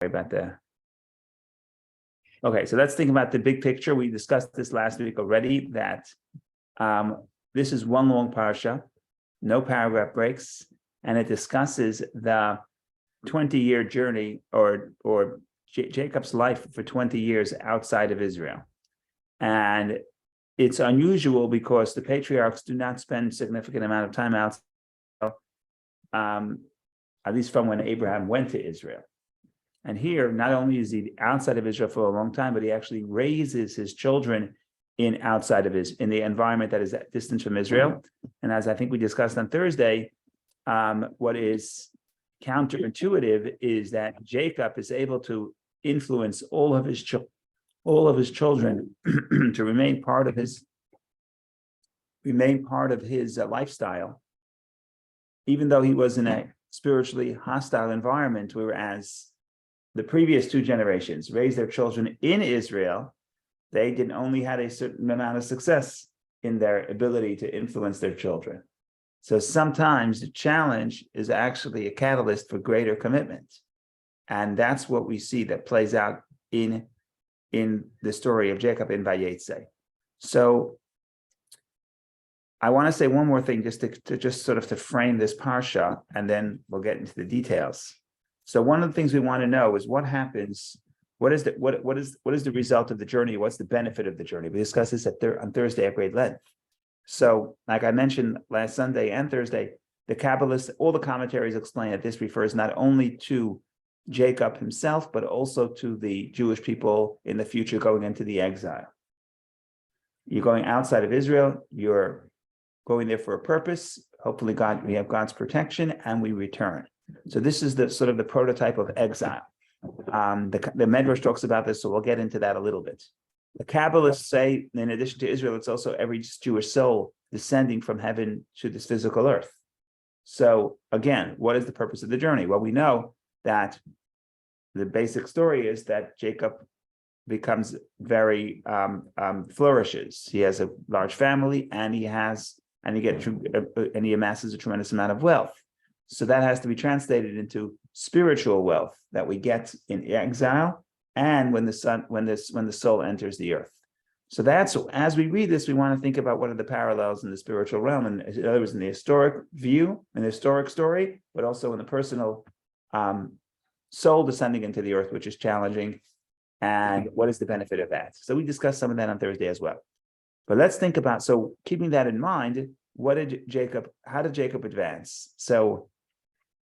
about the. Okay, so let's think about the big picture. We discussed this last week already, that this is one long parsha, no paragraph breaks, and it discusses the 20-year journey or Jacob's life for 20 years outside of Israel. And it's unusual because the patriarchs do not spend significant amount of time outside, at least from when Abraham went to Israel. And here, not only is he outside of Israel for a long time, but he actually raises his children in the environment that is distant from Israel. And as I think we discussed on Thursday, what is counterintuitive is that Jacob is able to influence all of his children to remain part of his lifestyle, even though he was in a spiritually hostile environment, whereas the previous two generations raised their children in Israel, they didn't only had a certain amount of success in their ability to influence their children. So sometimes the challenge is actually a catalyst for greater commitment. And that's what we see that plays out in the story of Jacob in Vayetze. So I want to say one more thing just to frame this parsha, and then we'll get into the details. So one of the things we want to know is what happens. What is the result of the journey? What's the benefit of the journey? We discussed this on Thursday at great length. So, like I mentioned last Sunday and Thursday, the Kabbalists, all the commentaries explain that this refers not only to Jacob himself, but also to the Jewish people in the future going into the exile. You're going outside of Israel. You're going there for a purpose. Hopefully, we have God's protection, and we return. So this is the sort of the prototype of exile. The Medrash talks about this, so we'll get into that a little bit. The Kabbalists say, in addition to Israel, it's also every Jewish soul descending from heaven to this physical earth. So again, what is the purpose of the journey? Well, we know that the basic story is that Jacob becomes very flourishes. He has a large family, and he amasses a tremendous amount of wealth. So that has to be translated into spiritual wealth that we get in exile, and when the soul enters the earth. So that's, as we read this, we want to think about what are the parallels in the spiritual realm, and in other words, in the historic view, in the historic story, but also in the personal soul descending into the earth, which is challenging, and what is the benefit of that? So we discussed some of that on Thursday as well. But let's think about, so keeping that in mind, how did Jacob advance? So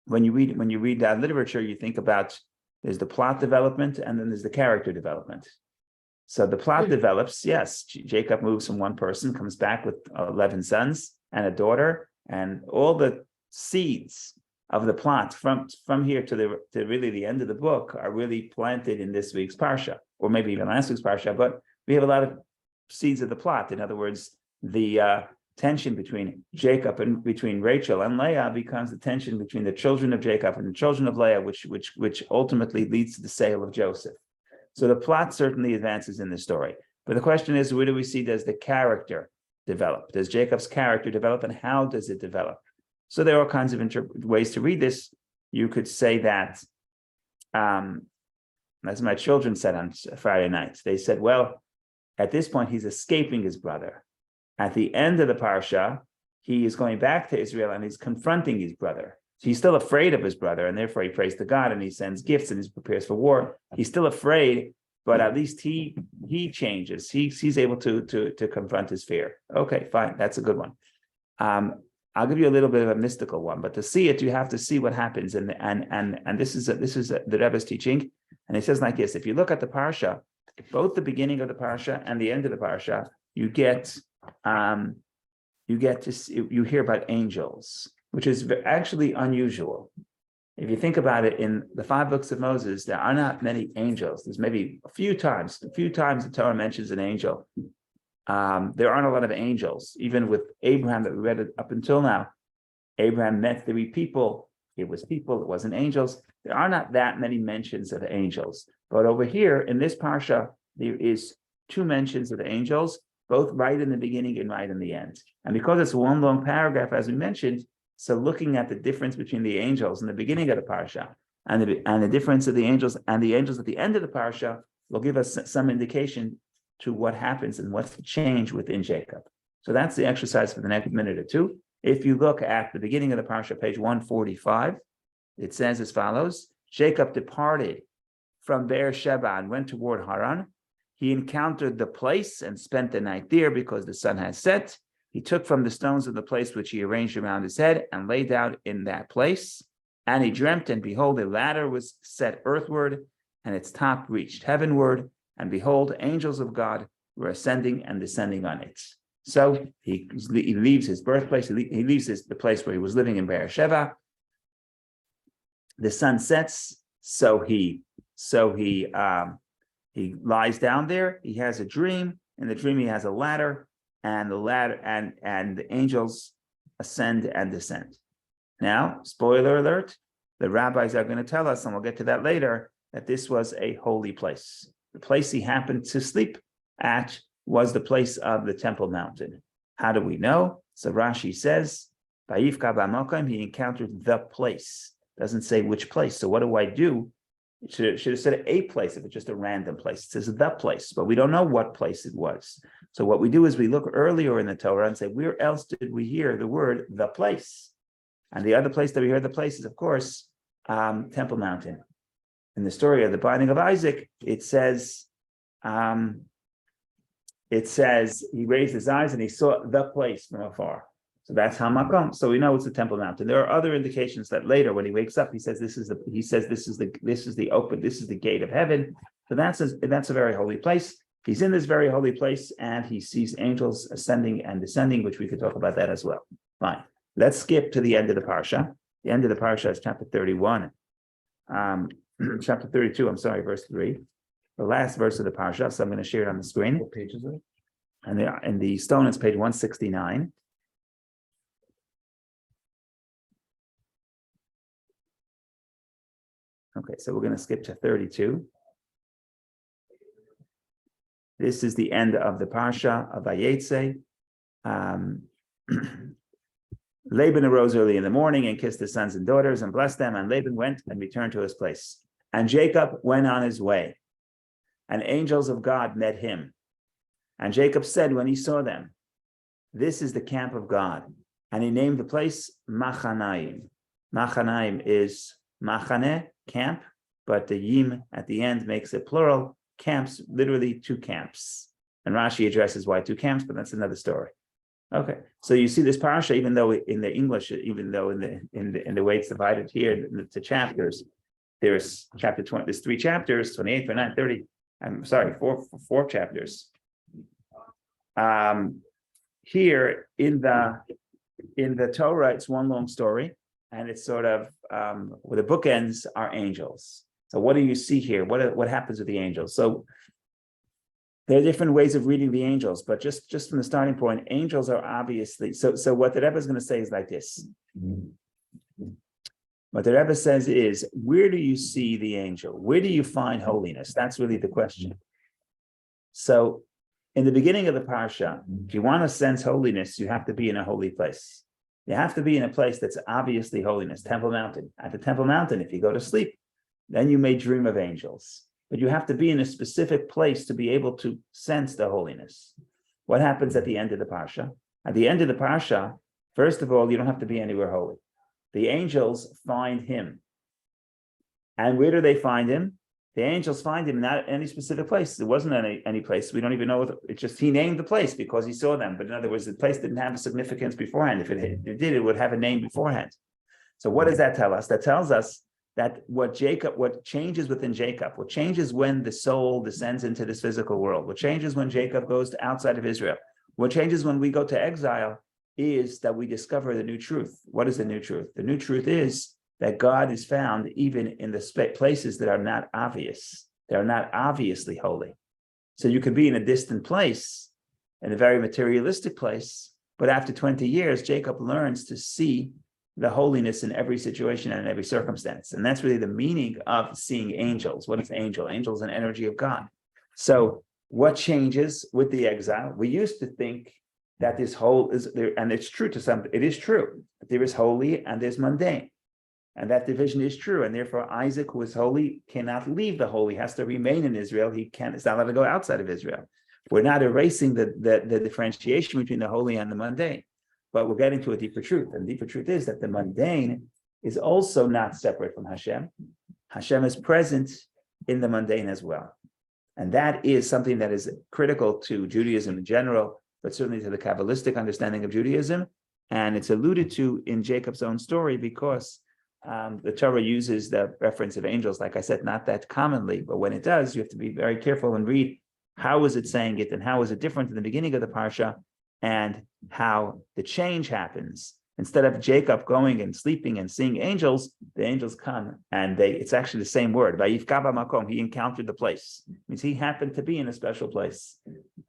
when you read that literature, you think about, there's the plot development, and then there's the character development. So the plot develops, yes, Jacob moves from one person, comes back with 11 sons and a daughter, and all the seeds of the plot from here to really the end of the book are really planted in this week's parsha, or maybe even last week's parsha, but we have a lot of seeds of the plot. In other words, the tension between Jacob and between Rachel and Leah becomes the tension between the children of Jacob and the children of Leah, which ultimately leads to the sale of Joseph. So the plot certainly advances in the story. But the question is, where do we see, does the character develop? Does Jacob's character develop, and how does it develop? So there are all kinds of ways to read this. You could say that, as my children said on Friday night, they said, well, at this point, he's escaping his brother. At the end of the parsha, he is going back to Israel, and he's confronting his brother. So he's still afraid of his brother, and therefore he prays to God, and he sends gifts, and he prepares for war. He's still afraid, but at least he changes. He's able to confront his fear. Okay, fine, that's a good one. I'll give you a little bit of a mystical one, but to see it, you have to see what happens. And this is the Rebbe's teaching, and he says like this: if you look at the parsha, both the beginning of the parsha and the end of the parsha, you hear about angels, which is actually unusual. If you think about it, in the 5 books of Moses, there are not many angels. There's maybe a few times the Torah mentions an angel. There aren't a lot of angels. Even with Abraham that we read it up until now, Abraham met 3 people. It was people, it wasn't angels. There are not that many mentions of angels. But over here in this parsha, there is 2 mentions of angels, both right in the beginning and right in the end. And because it's one long paragraph, as we mentioned, so looking at the difference between the angels in the beginning of the parsha and the difference of the angels and the angels at the end of the parsha will give us some indication to what happens and what's the change within Jacob. So that's the exercise for the next minute or two. If you look at the beginning of the parsha, page 145, it says as follows: Jacob departed from Beersheba and went toward Haran. He encountered the place and spent the night there because the sun had set. He took from the stones of the place which he arranged around his head and lay down in that place. And he dreamt, and behold, a ladder was set earthward, and its top reached heavenward. And behold, angels of God were ascending and descending on it. So he leaves his birthplace. He leaves the place where he was living in Beersheba. The sun sets, so he lies down there. He has a dream. In the dream, he has a ladder, and the angels ascend and descend. Now, spoiler alert, the rabbis are going to tell us, and we'll get to that later, that this was a holy place. The place he happened to sleep at was the place of the Temple Mountain. How do we know? So Rashi says, Vayifka b'makom, he encountered the place. Doesn't say which place. So what do I do? It should have said a place if it's just a random place. It says the place, but we don't know what place it was. So what we do is we look earlier in the Torah and say, where else did we hear the word the place? And the other place that we heard the place is, of course, Temple Mountain. In the story of the binding of Isaac, it says he raised his eyes and he saw the place from afar. So that's Hamakom. So we know it's the Temple Mountain. There are other indications that later, when he wakes up, he says this is the gate of heaven. So that's a very holy place. He's in this very holy place, and he sees angels ascending and descending, which we could talk about that as well. Fine. Let's skip to the end of the parsha. The end of the parsha is chapter 31. Chapter 32, verse 3. The last verse of the parsha, so I'm going to share it on the screen. What page is it? And in the stone, it's page 169. Okay, so we're going to skip to 32. This is the end of the parsha of Vayetze. Laban arose early in the morning and kissed his sons and daughters and blessed them, and Laban went and returned to his place. And Jacob went on his way, and angels of God met him. And Jacob said when he saw them, "This is the camp of God." And he named the place Machanaim. Machanaim is Machane, camp, but the yim at the end makes it plural. Camps, literally two camps. And Rashi addresses why two camps, but that's another story. Okay, so you see this parasha, even though in the English, even though in the way it's divided here into chapters, there's chapter 20. There's 3 chapters, 28, 29, 30. I'm sorry, four chapters. Here in the Torah, it's one long story, and it's sort of where the bookends are angels. So what do you see here? What happens with the angels? So there are different ways of reading the angels, but just from the starting point, angels are obviously, so what the Rebbe is going to say is like this. What the Rebbe says is, where do you see the angel? Where do you find holiness? That's really the question. So in the beginning of the parsha, if you want to sense holiness, you have to be in a holy place. You have to be in a place that's obviously holiness, Temple Mountain. At the Temple Mountain, if you go to sleep, then you may dream of angels. But you have to be in a specific place to be able to sense the holiness. What happens at the end of the parsha? At the end of the parsha, first of all, you don't have to be anywhere holy. The angels find him. And where do they find him? The angels find him not any specific place. There wasn't any place. We don't even know. It's just he named the place because he saw them. But in other words, the place didn't have a significance beforehand. If it did, it would have a name beforehand. So what does that tell us? That tells us that what changes within Jacob, what changes when the soul descends into this physical world, what changes when Jacob goes to outside of Israel, what changes when we go to exile is that we discover the new truth. What is the new truth? The new truth is that God is found even in the places that are not obvious. They are not obviously holy. So you could be in a distant place, in a very materialistic place, but after 20 years, Jacob learns to see the holiness in every situation and in every circumstance. And that's really the meaning of seeing angels. What is angel? Angel is an energy of God. So what changes with the exile? We used to think that this whole is there, and it's true to some, it is true, that there is holy and there's mundane. And that division is true. And therefore, Isaac, who is holy, cannot leave the holy, has to remain in Israel. It's not allowed to go outside of Israel. We're not erasing the differentiation between the holy and the mundane, but we're getting to a deeper truth. And the deeper truth is that the mundane is also not separate from Hashem. Hashem is present in the mundane as well. And that is something that is critical to Judaism in general, but certainly to the Kabbalistic understanding of Judaism. And it's alluded to in Jacob's own story because the Torah uses the reference of angels, like I said, not that commonly, but when it does, you have to be very careful and read how is it saying it and how is it different in the beginning of the parsha and how the change happens. Instead of Jacob going and sleeping and seeing angels, the angels come and it's actually the same word. Vayifka b'makom, he encountered the place. It means he happened to be in a special place.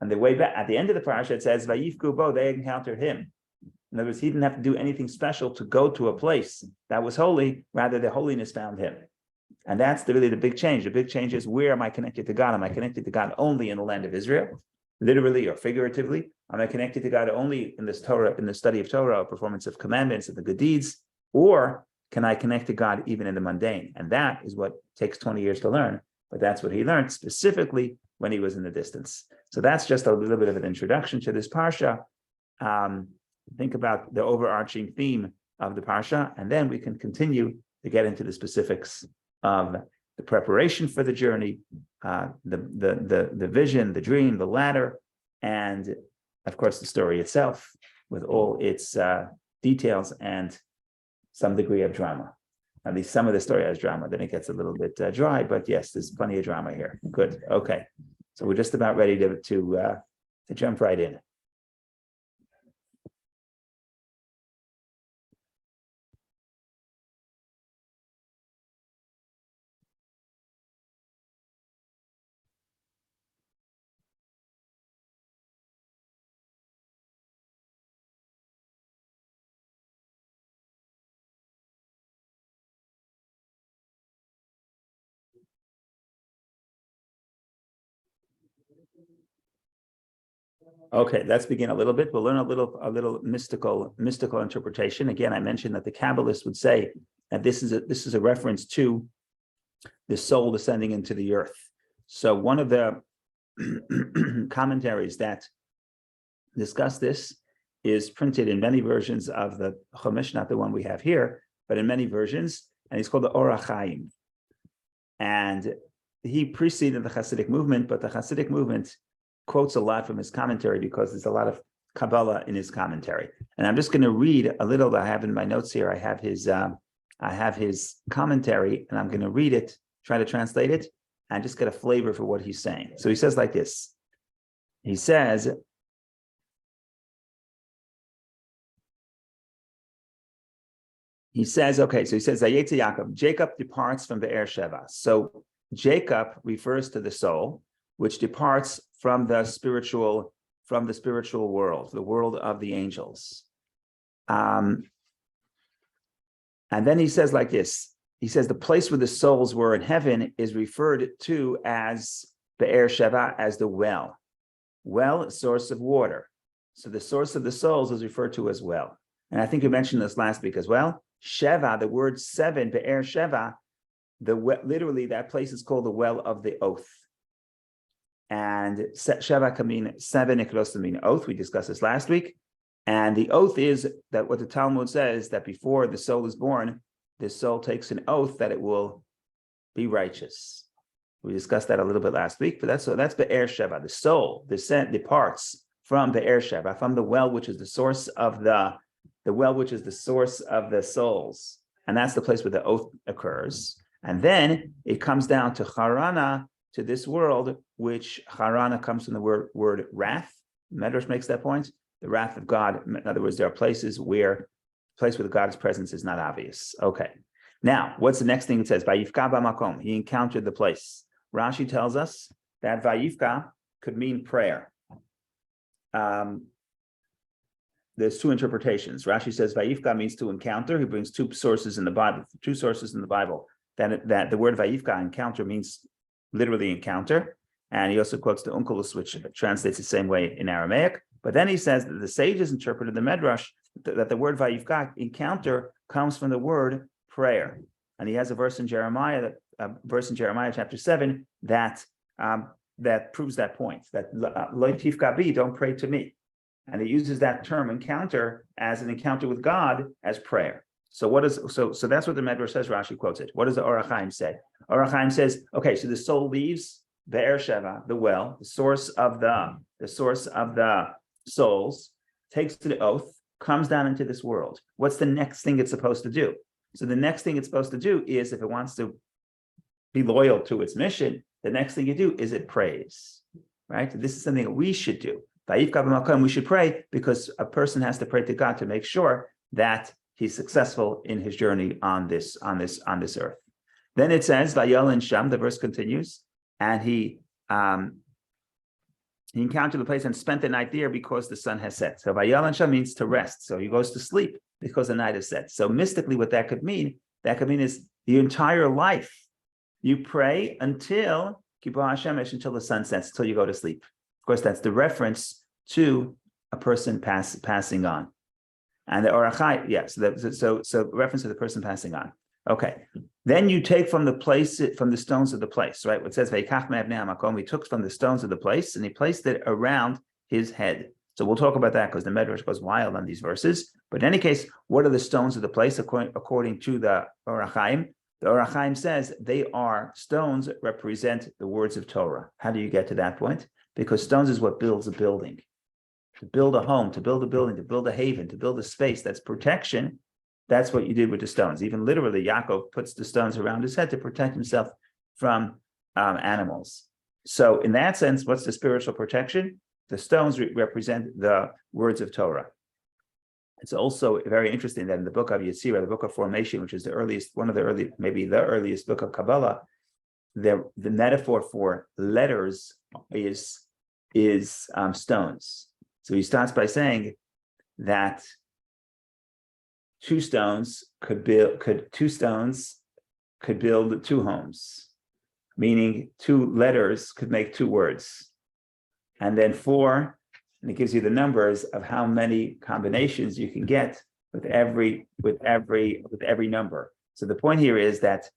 And the way back at the end of the parsha, it says, Vayifku bo, they encountered him. In other words, he didn't have to do anything special to go to a place that was holy, rather the holiness found him. And that's really the big change. The big change is, where am I connected to God? Am I connected to God only in the land of Israel, literally or figuratively? Am I connected to God only in this Torah, in the study of Torah, or performance of commandments and the good deeds? Or can I connect to God even in the mundane? And that is what takes 20 years to learn. But that's what he learned specifically when he was in the distance. So that's just a little bit of an introduction to this parsha. Think about the overarching theme of the parsha, and then we can continue to get into the specifics of the preparation for the journey, the vision, the dream, the ladder, and of course the story itself with all its details and some degree of drama. At least some of the story has drama. Then it gets a little bit dry, but yes, there's plenty of drama here. Good. Okay, so we're just about ready to jump right in. Okay, let's begin a little bit. We'll learn a little mystical interpretation. Again, I mentioned that the Kabbalists would say that this is a reference to the soul descending into the earth. So one of the commentaries that discuss this is printed in many versions of the Chumash, not the one we have here, but in many versions, and he's called the Orach Chaim. And he preceded the Hasidic movement, but the Hasidic movement quotes a lot from his commentary because there's a lot of Kabbalah in his commentary. And I'm just going to read a little that I have in my notes here. I have his commentary, and I'm going to read it, try to translate it, and just get a flavor for what he's saying. So he says like this. He says, okay, so he says, Vayetze Yaakov, Jacob departs from Be'er Sheva. So Jacob refers to the soul, which departs from the spiritual world, the world of the angels. And then he says like this, he says the place where the souls were in heaven is referred to as Be'er Sheva, as the well, source of water. So the source of the souls is referred to as well. And I think we mentioned this last week as well. Sheva, the word seven, Be'er Sheva, literally that place is called the well of the oath. And Sheva can mean seven, it could also mean oath. We discussed this last week. And the oath is that what the Talmud says, that before the soul is born, the soul takes an oath that it will be righteous. We discussed that a little bit last week, but that's Be'er Sheva. The soul departs from Be'er Sheva, from the well, which is the source of the well, which is the source of the souls. And that's the place where the oath occurs. And then it comes down to Charana, to this world, which Charana comes from the word wrath. Medrash makes that point. The wrath of God. In other words, there are places where God's presence is not obvious. Okay. Now, what's the next thing it says? Vayifka b'makom. He encountered the place. Rashi tells us that Vayifka could mean prayer. There's two interpretations. Rashi says Vayifka means to encounter. He brings two sources in the Bible. That the word Vayifka, encounter, means literally encounter. And he also quotes the Onkelos, which translates the same way in Aramaic. But then he says that the sages interpreted the Medrash that the word Vayifka, encounter, comes from the word prayer. And he has a verse in Jeremiah chapter 7 that proves that point, that lo tifka bi, don't pray to me. And it uses that term encounter as an encounter with God as prayer. So that's what the Medrash says. Rashi quotes it. What does the Or HaChaim say? Or HaChaim says, okay, so the soul leaves Be'er Sheva, the well, the source of the souls, takes the oath, comes down into this world. What's the next thing it's supposed to do? So the next thing it's supposed to do is, if it wants to be loyal to its mission, the next thing you do is it prays, right? This is something that we should do. We should pray, because a person has to pray to God to make sure that he's successful in his journey on this earth. Then it says, Vayolin Sham, the verse continues, and he encountered the place and spent the night there because the sun has set. So Vayolin Sham means to rest. So he goes to sleep because the night is set. So mystically, what that could mean is the entire life you pray until Kippur HaShemesh, until the sun sets, until you go to sleep. Of course, that's the reference to a person passing on. And the Or HaChaim, so reference to the person passing on. Okay. Then you take from the stones of the place, right? What says Veikach me'avnei hamakom, he took from the stones of the place and he placed it around his head. So we'll talk about that because the Medrash goes wild on these verses. But in any case, what are the stones of the place according to the Or HaChaim? The Or HaChaim says they are stones that represent the words of Torah. How do you get to that point? Because stones is what builds a building. To build a home, to build a building, to build a haven, to build a space that's protection, that's what you did with the stones. Even literally, Yaakov puts the stones around his head to protect himself from animals. So in that sense, what's the spiritual protection? The stones represent the words of Torah. It's also very interesting that in the book of Yetzirah, the book of formation, which is the earliest book of Kabbalah, the metaphor for letters is stones. So he starts by saying that two stones could build two homes, meaning two letters could make two words, and then four, and it gives you the numbers of how many combinations you can get with every number. So the point here is that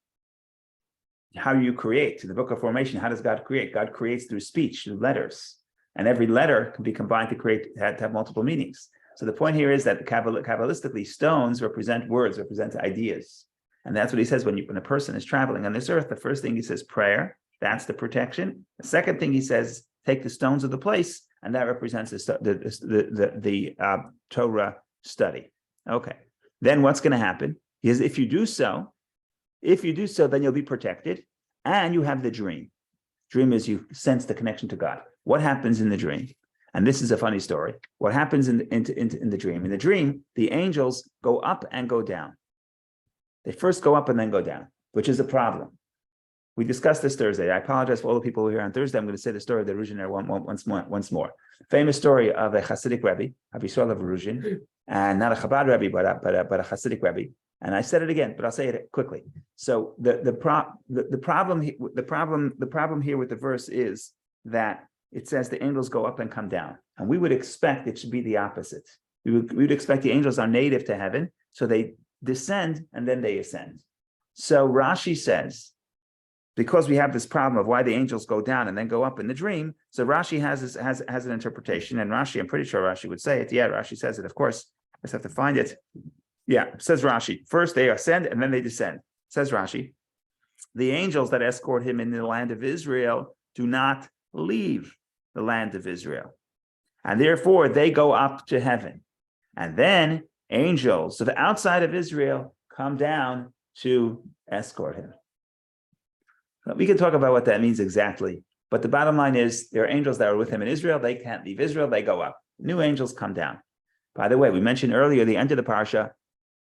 how you create. In the book of formation, how does God create? God creates through speech, through letters. And every letter can be combined to have multiple meanings. So the point here is that Kabbalistically, stones represent words, represent ideas. And that's what he says when a person is traveling on this earth. The first thing he says, prayer, that's the protection. The second thing he says, take the stones of the place, and that represents the Torah study. Okay. Then what's going to happen is if you do so, then you'll be protected, and you have the dream. Dream is you sense the connection to God. What happens in the dream? And this is a funny story. What happens in the dream? In the dream, the angels go up and go down. They first go up and then go down, which is a problem. We discussed this Thursday. I apologize for all the people who are here on Thursday. I'm going to say the story of the Ruzhin once more. Famous story of a Hasidic Rebbe, Rabbi Yisrael of Ruzhin, and not a Chabad Rebbe, but a Hasidic Rebbe. And I said it again, but I'll say it quickly. So the problem here with the verse is that it says the angels go up and come down, and we would expect it should be the opposite. We would expect the angels are native to heaven, so they descend and then they ascend. So Rashi says, because we have this problem of why the angels go down and then go up in the dream, so Rashi has an interpretation, and Rashi, I'm pretty sure Rashi would say it. Yeah, Rashi says it, of course. I just have to find it. Yeah, says Rashi. First they ascend and then they descend. Says Rashi, the angels that escort him in the land of Israel do not leave the land of Israel, and therefore they go up to heaven. And then angels of outside of Israel come down to escort him. We can talk about what that means exactly, but the bottom line is there are angels that are with him in Israel. They can't leave Israel. They go up. New angels come down. By the way, we mentioned earlier the end of the parsha,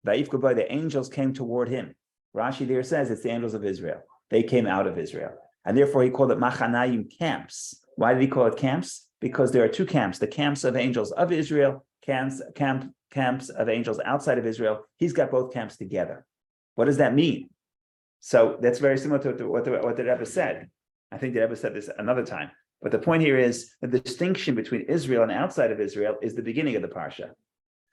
the angels came toward him. Rashi there says it's the angels of Israel. They came out of Israel. And therefore he called it machanayim, camps. Why did he call it camps? Because there are two camps, the camps of angels of Israel, camps of angels outside of Israel. He's got both camps together. What does that mean? So that's very similar to what the Rebbe said. I think the Rebbe said this another time. But the point here is the distinction between Israel and outside of Israel is the beginning of the parsha.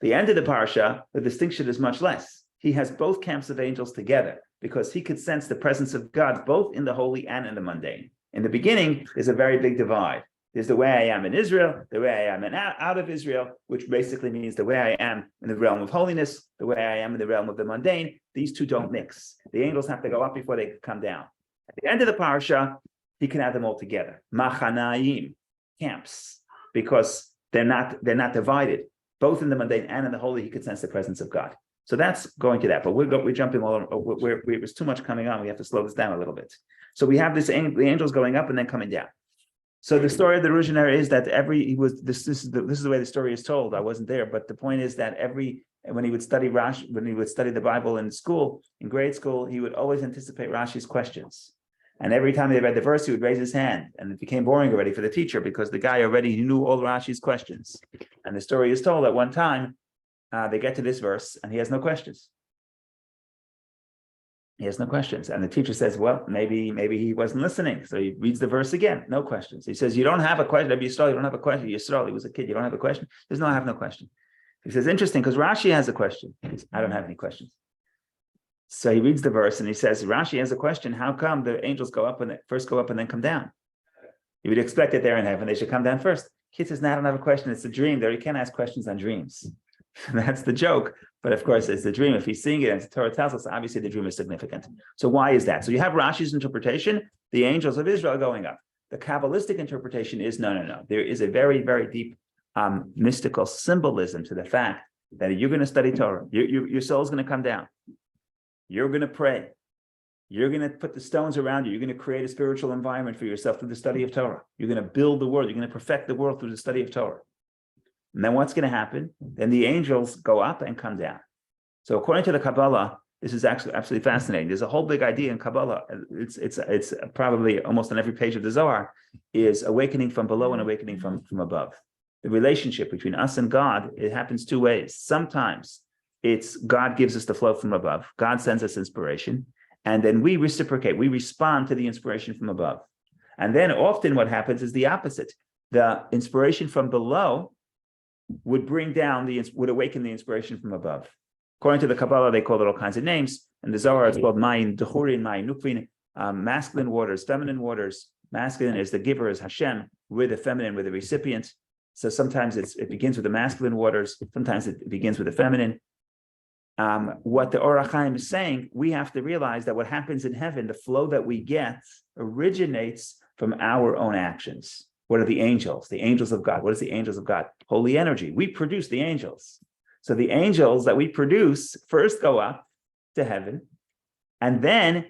The end of the parsha, the distinction is much less. he has both camps of angels together because he could sense the presence of God both in the holy and in the mundane. In the beginning, there's a very big divide. There's the way I am in Israel, the way I am out of Israel, which basically means the way I am in the realm of holiness, the way I am in the realm of the mundane. These two don't mix. The angels have to go up before they come down. At the end of the parasha, he can have them all together. Machanaim, camps, because they're not divided. Both in the mundane and in the holy, he could sense the presence of God. So that's going to that. But we're jumping all over. There's too much coming on. We have to slow this down a little bit. So we have the angels going up and then coming down. So the story of the Ruzhiner is that this is the way the story is told. I wasn't there, but the point is that when he would study the Bible in school, in grade school, he would always anticipate Rashi's questions. And every time they read the verse, he would raise his hand, and it became boring already for the teacher because the guy already knew all Rashi's questions. And the story is told that one time they get to this verse and he has no questions. He has no questions. And the teacher says, well, maybe he wasn't listening. So he reads the verse again, no questions. He says, you don't have a question. Yisrael, you don't have a question. Yisrael, he was a kid. You don't have a question. He says, no, I have no question. He says, interesting, because Rashi has a question. He says, I don't have any questions. So he reads the verse and he says, Rashi has a question. How come the angels first go up and then come down? You would expect that they're in heaven. They should come down first. Kid says, no, I don't have a question. It's a dream. There, you can't ask questions on dreams. That's the joke. But of course, it's the dream. If he's seeing it, as the Torah tells us, obviously the dream is significant. So why is that? So you have Rashi's interpretation, the angels of Israel going up. The Kabbalistic interpretation is no. There is a very, very deep mystical symbolism to the fact that you're going to study Torah. Your soul's going to come down. You're going to pray. You're going to put the stones around you. You're going to create a spiritual environment for yourself through the study of Torah. You're going to build the world. You're going to perfect the world through the study of Torah. And then what's going to happen? Then the angels go up and come down. So according to the Kabbalah, this is actually absolutely fascinating. There's a whole big idea in Kabbalah. It's probably almost on every page of the Zohar, is awakening from below and awakening from above. The relationship between us and God, it happens two ways. Sometimes it's God gives us the flow from above. God sends us inspiration. And then we reciprocate. We respond to the inspiration from above. And then often what happens is the opposite. The inspiration from below would would awaken the inspiration from above. According to the Kabbalah, they call it all kinds of names. And the Zohar, it's called Mayin Dechurin, Mayin Nukvin, masculine waters, feminine waters. Masculine is the giver, is Hashem. We're the feminine, we're the recipient. So sometimes it begins with the masculine waters. Sometimes it begins with the feminine. What the Or HaChaim is saying, we have to realize that what happens in heaven, the flow that we get originates from our own actions. What are the angels? The angels of God. What is the angels of God? Holy energy. We produce the angels. So the angels that we produce first go up to heaven, and then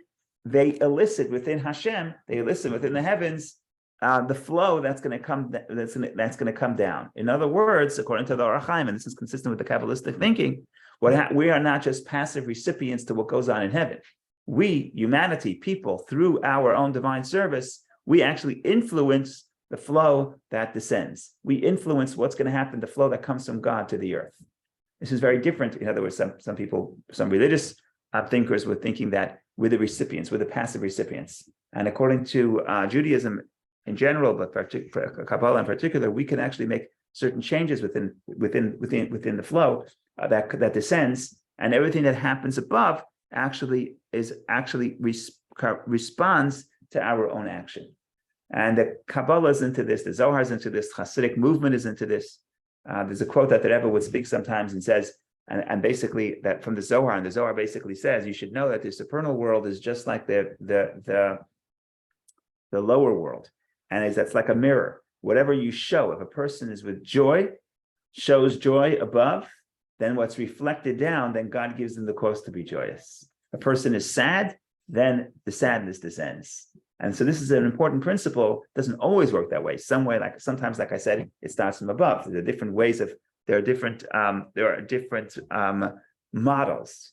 they elicit within Hashem, they elicit within the heavens, the flow that's going to come down. In other words, according to the Or HaChaim, and this is consistent with the Kabbalistic thinking, we are not just passive recipients to what goes on in heaven. We, humanity, people, through our own divine service, we actually influence the flow that descends. We influence what's going to happen, the flow that comes from God to the earth. This is very different. In other words, some people, some religious thinkers were thinking that we're the recipients, we're the passive recipients. And according to Judaism in general, but for Kabbalah in particular, we can actually make certain changes within the flow that descends, and everything that happens above responds to our own action. And the Kabbalah is into this, the Zohar is into this, Hasidic movement is into this. There's a quote that the Rebbe would speak sometimes and says, and basically that from the Zohar, and the Zohar basically says, you should know that the supernal world is just like the lower world, and that's like a mirror. Whatever you show, if a person is with joy, shows joy above, then what's reflected down, then God gives them the cause to be joyous. A person is sad, then the sadness descends. And so this is an important principle. It doesn't always work that way. Sometimes, like I said, it starts from above. There are different ways there are different models.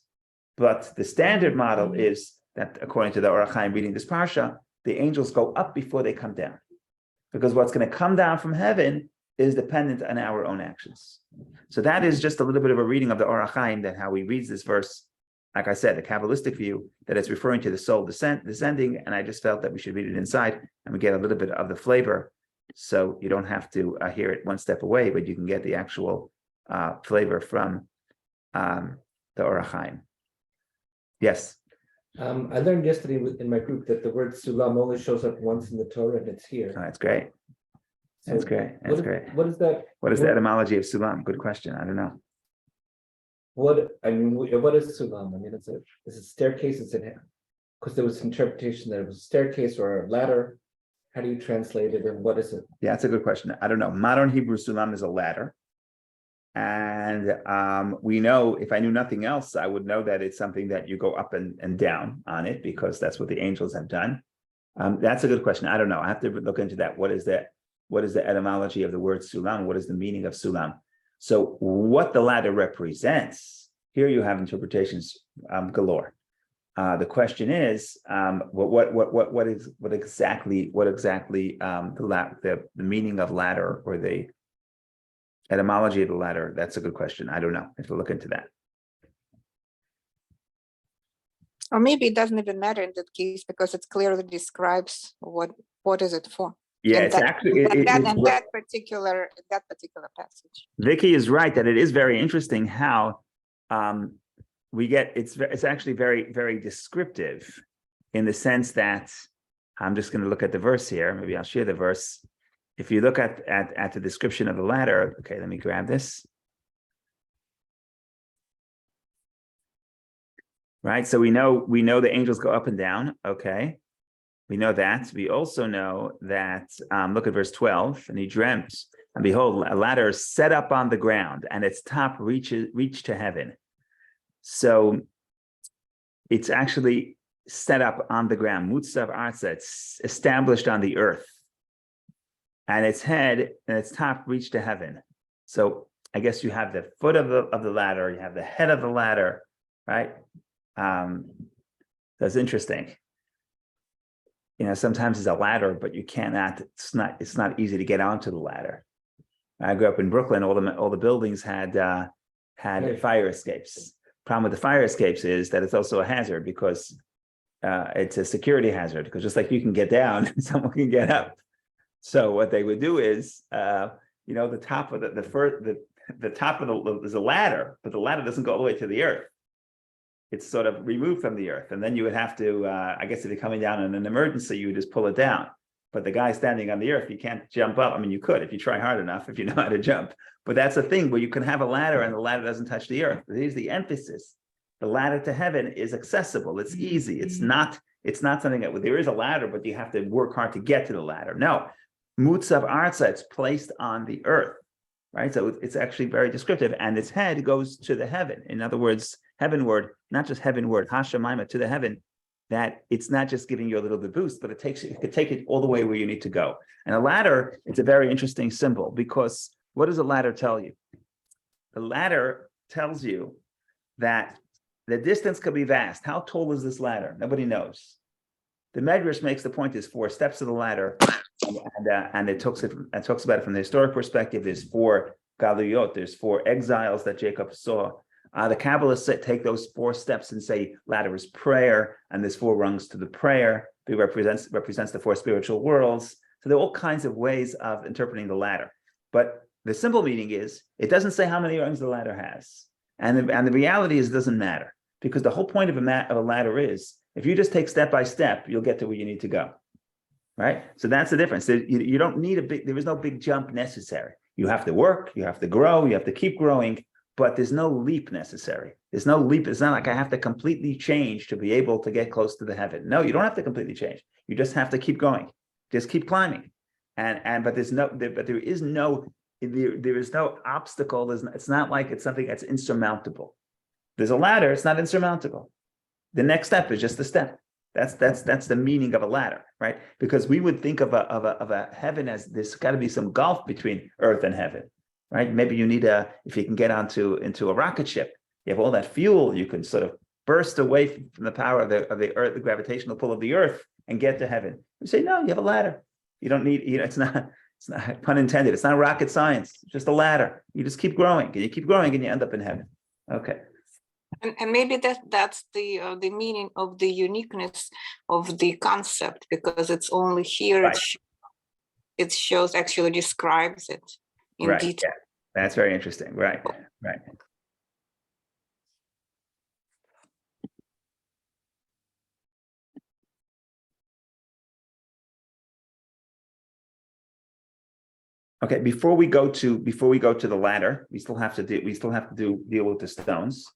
But the standard model is that, according to the Or HaChaim reading this parsha, the angels go up before they come down. Because what's going to come down from heaven is dependent on our own actions. So that is just a little bit of a reading of the Or HaChaim, that how he reads this verse. Like I said, the Kabbalistic view that it's referring to the soul descending, and I just felt that we should read it inside, and we get a little bit of the flavor, so you don't have to hear it one step away, but you can get the actual flavor from the Or HaChaim. Yes, I learned yesterday in my group that the word sulam only shows up once in the Torah, and it's oh, here. that's great. That's So great. That's great. what is that? What is the etymology of sulam? Good question. I don't know. What is sulam? I mean, it's a staircase. It's in because there was interpretation that it was a staircase or a ladder. How do you translate it, and what is it? Yeah, that's a good question. I don't know. Modern Hebrew sulam is a ladder. And we know, if I knew nothing else, I would know that it's something that you go up and down on it, because that's what the angels have done. That's a good question. I don't know. I have to look into that. What is the etymology of the word sulam? What is the meaning of sulam? So what the ladder represents, here you have interpretations galore. The question is, what exactly the meaning of ladder, or the etymology of the ladder? That's a good question. I don't know. I have to look into that. Or maybe it doesn't even matter in that case, because it clearly describes what is it for. Yeah, And it's that, actually that particular passage. Vicky is right that it is very interesting how we get it's actually very, very descriptive, in the sense that I'm just going to look at the verse here. Maybe I'll share the verse. If you look at the description of the ladder, okay, let me grab this. Right, so we know the angels go up and down. Okay, we know that. We also know that. Look at verse 12. And he dreamt, and behold, a ladder set up on the ground, and its top reached to heaven. So it's actually set up on the ground. Mutzav Arza, it's established on the earth. And its head and its top reach to heaven. So I guess you have the foot of the ladder, you have the head of the ladder, right? That's interesting. You know, sometimes it's a ladder, but you cannot. It's not easy to get onto the ladder. I grew up in Brooklyn. All the buildings had fire escapes. Problem with the fire escapes is that it's also a hazard, because it's a security hazard. Because just like you can get down, someone can get up. So what they would do is, the top of the top of there's a ladder, but the ladder doesn't go all the way to the earth. It's sort of removed from the earth, and then you would have to, I guess, if you're coming down in an emergency, you would just pull it down. But the guy standing on the earth, you can't jump up. I mean, you could if you try hard enough, if you know how to jump. But that's a thing where you can have a ladder and the ladder doesn't touch the earth. Here's the emphasis: the ladder to heaven is accessible. It's easy. It's not something that there is a ladder, but you have to work hard to get to the ladder. No. Mutzav Arza, it's placed on the earth, right? So it's actually very descriptive, and its head goes to the heaven. In other words, heavenward, not just heavenward, Hashemayma, to the heaven, that it's not just giving you a little bit boost, but it could take it all the way where you need to go. And a ladder, it's a very interesting symbol, because what does a ladder tell you? The ladder tells you that the distance could be vast. How tall is this ladder? Nobody knows. The Medrash makes the point: there's 4 steps of the ladder, and it talks about it from the historic perspective. There's 4 galuyot, there's 4 exiles that Jacob saw. The Kabbalists take those 4 steps and say ladder is prayer, and there's 4 rungs to the prayer. It represents the 4 spiritual worlds. So there are all kinds of ways of interpreting the ladder. But the simple meaning is, it doesn't say how many rungs the ladder has, and the reality is it doesn't matter, because the whole point of a ladder is, if you just take step by step, you'll get to where you need to go, right? So that's the difference. You don't need there is no big jump necessary. You have to work, you have to grow, you have to keep growing, but there's no leap necessary. There's no leap. It's not like I have to completely change to be able to get close to the heaven. No, you don't have to completely change. You just have to keep going. Just keep climbing. But there is no obstacle. It's not like it's something that's insurmountable. There's a ladder, it's not insurmountable. The next step is just a step. That's the meaning of a ladder, right? Because we would think of a heaven as there's got to be some gulf between earth and heaven, right? Maybe you need if you can get into a rocket ship, you have all that fuel, you can sort of burst away from the power of the earth, the gravitational pull of the earth, and get to heaven. We say, no, you have a ladder. You don't need, it's not pun intended. It's not rocket science. It's just a ladder. You just keep growing, and you keep growing, and you end up in heaven. Okay. And maybe that's the meaning of the uniqueness of the concept, because it's only here. Right. It shows, actually describes it in detail. Yeah. That's very interesting. Right. Okay, before we go to the ladder, we still have to deal with the stones.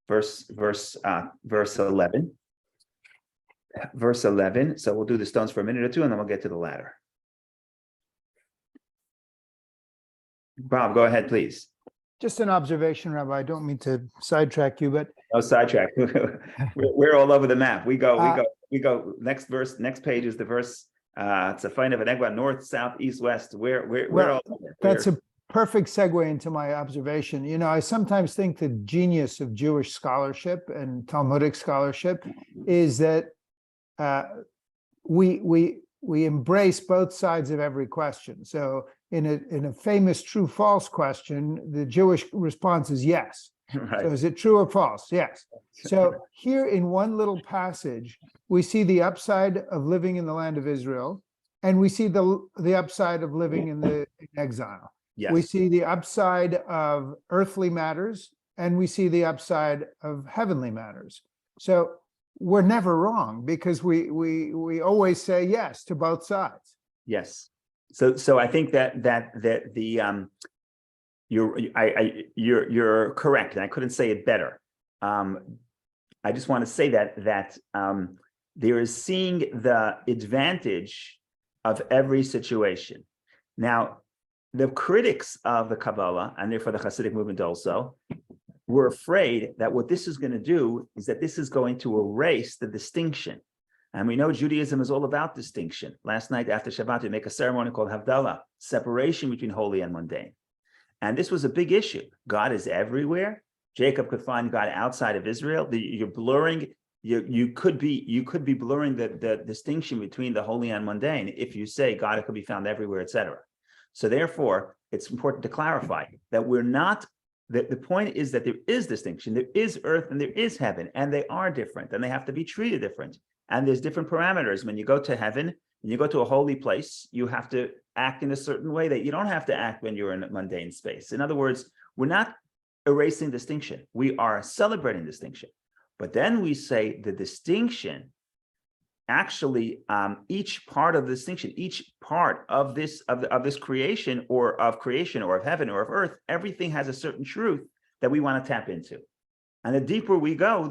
Verse 11. Verse 11. So we'll do the stones for a minute or two, and then we'll get to the ladder. Bob, go ahead, please. Just an observation, Rabbi. I don't mean to sidetrack you, but No sidetrack. We're all over the map. We go. Next verse. Next page is the verse. It's a fine of an egg, north, south, east, west. We're Well, all over. that's a perfect segue into my observation. You know, I sometimes think the genius of Jewish scholarship and Talmudic scholarship is that we embrace both sides of every question. So in a famous true-false question, the Jewish response is yes. Right. So is it true or false? Yes. So here in one little passage, we see the upside of living in the land of Israel, and we see the upside of living in exile. Yes. We see the upside of earthly matters, and we see the upside of heavenly matters. So we're never wrong because we always say yes to both sides. Yes. So I think that the you're correct, and I couldn't say it better. I just want to say that there is seeing the advantage of every situation. Now, the critics of the Kabbalah, and therefore the Hasidic movement also, were afraid that what this is going to do is that this is going to erase the distinction. And we know Judaism is all about distinction. Last night after Shabbat, we make a ceremony called Havdalah, separation between holy and mundane. And this was a big issue. God is everywhere. Jacob could find God outside of Israel. You're blurring. You could be blurring the distinction between the holy and mundane if you say God could be found everywhere, etc. So therefore, it's important to clarify that we're not. The point is that there is distinction. There is earth and there is heaven, and they are different, and they have to be treated different. And there's different parameters. When you go to heaven, when you go to a holy place, you have to act in a certain way that you don't have to act when you're in a mundane space. In other words, we're not erasing distinction. We are celebrating distinction. But then we say the distinction, actually, each part of the distinction, each part of this creation or of heaven or of earth, everything has a certain truth that we want to tap into. And the deeper we go,